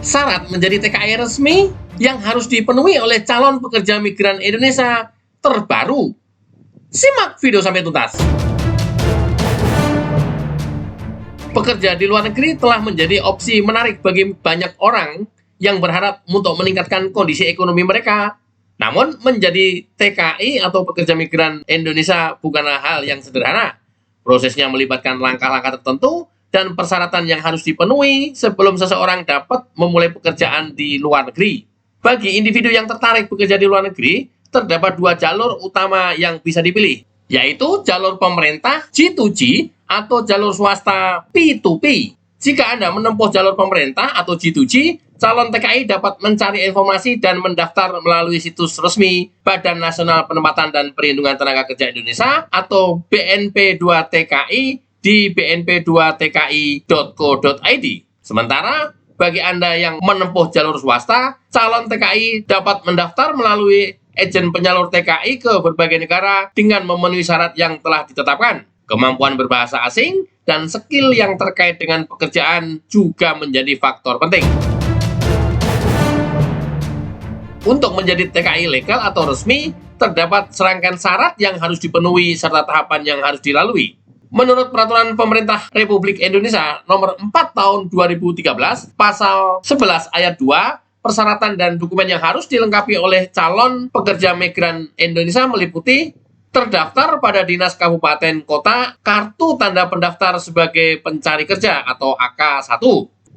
Syarat menjadi TKI resmi yang harus dipenuhi oleh calon pekerja migran Indonesia terbaru. Simak video sampai tuntas. Pekerja di luar negeri telah menjadi opsi menarik bagi banyak orang yang berharap untuk meningkatkan kondisi ekonomi mereka. Namun, menjadi TKI atau pekerja migran Indonesia bukanlah hal yang sederhana. Prosesnya melibatkan langkah-langkah tertentu dan persyaratan yang harus dipenuhi sebelum seseorang dapat memulai pekerjaan di luar negeri. Bagi individu yang tertarik bekerja di luar negeri, terdapat dua jalur utama yang bisa dipilih, yaitu jalur pemerintah G2G atau jalur swasta P2P. Jika Anda menempuh jalur pemerintah atau G2G, calon TKI dapat mencari informasi dan mendaftar melalui situs resmi Badan Nasional Penempatan dan Perlindungan Tenaga Kerja Indonesia atau BNP2TKI di bnp2tki.co.id. Sementara, bagi Anda yang menempuh jalur swasta, calon TKI dapat mendaftar melalui agen penyalur TKI ke berbagai negara dengan memenuhi syarat yang telah ditetapkan. Kemampuan berbahasa asing dan skill yang terkait dengan pekerjaan juga menjadi faktor penting. Untuk menjadi TKI legal atau resmi, terdapat serangkaian syarat yang harus dipenuhi serta tahapan yang harus dilalui. Menurut Peraturan Pemerintah Republik Indonesia Nomor 4 Tahun 2013, Pasal 11 Ayat 2, persyaratan dan dokumen yang harus dilengkapi oleh calon pekerja migran Indonesia meliputi terdaftar pada Dinas Kabupaten Kota, kartu tanda pendaftar sebagai pencari kerja atau AK1,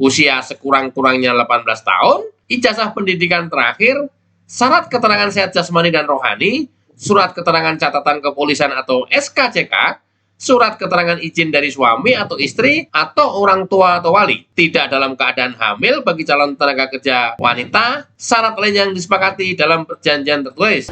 usia sekurang-kurangnya 18 tahun, ijazah pendidikan terakhir, syarat keterangan sehat jasmani dan rohani, surat keterangan catatan kepolisian atau SKCK, surat keterangan izin dari suami atau istri atau orang tua atau wali, tidak dalam keadaan hamil bagi calon tenaga kerja wanita, syarat lain yang disepakati dalam perjanjian tertulis.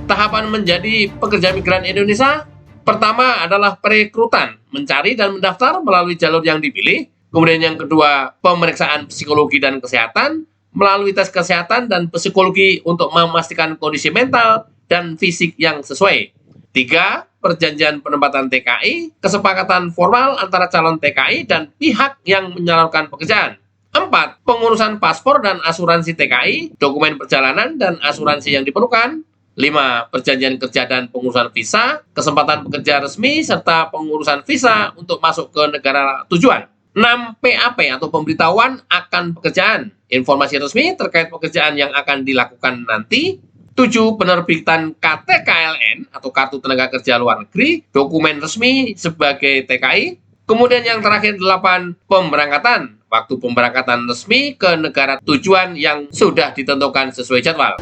Tahapan menjadi pekerja migran Indonesia, pertama adalah perekrutan, mencari dan mendaftar melalui jalur yang dipilih. Kemudian yang kedua, pemeriksaan psikologi dan kesehatan, melalui tes kesehatan dan psikologi untuk memastikan kondisi mental dan fisik yang sesuai. 3. Perjanjian penempatan TKI, kesepakatan formal antara calon TKI dan pihak yang menyalurkan pekerjaan. 4. Pengurusan paspor dan asuransi TKI, dokumen perjalanan dan asuransi yang diperlukan. 5. Perjanjian kerja dan pengurusan visa, kesempatan pekerja resmi, serta pengurusan visa untuk masuk ke negara tujuan. 6. PAP atau pemberitahuan akan pekerjaan, informasi resmi terkait pekerjaan yang akan dilakukan nanti. 7. Penerbitan KTKLN atau Kartu Tenaga Kerja Luar Negeri, dokumen resmi sebagai TKI. Kemudian yang terakhir 8. Pemberangkatan, waktu pemberangkatan resmi ke negara tujuan yang sudah ditentukan sesuai jadwal.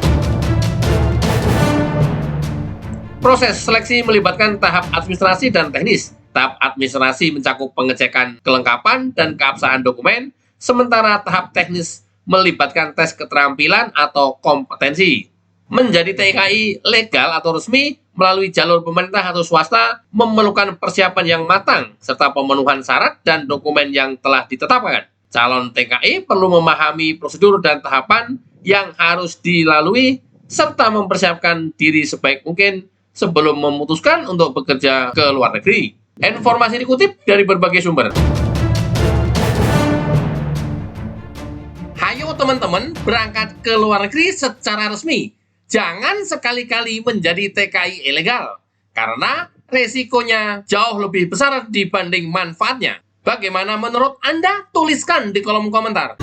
Proses seleksi melibatkan tahap administrasi dan teknis. Tahap administrasi mencakup pengecekan kelengkapan dan keabsahan dokumen, sementara tahap teknis melibatkan tes keterampilan atau kompetensi. Menjadi TKI legal atau resmi melalui jalur pemerintah atau swasta memerlukan persiapan yang matang serta pemenuhan syarat dan dokumen yang telah ditetapkan. Calon TKI perlu memahami prosedur dan tahapan yang harus dilalui serta mempersiapkan diri sebaik mungkin sebelum memutuskan untuk bekerja ke luar negeri. Informasi dikutip dari berbagai sumber. Hayo teman-teman, berangkat ke luar negeri secara resmi. Jangan sekali-kali menjadi TKI ilegal, karena resikonya jauh lebih besar dibanding manfaatnya. Bagaimana menurut Anda? Tuliskan di kolom komentar.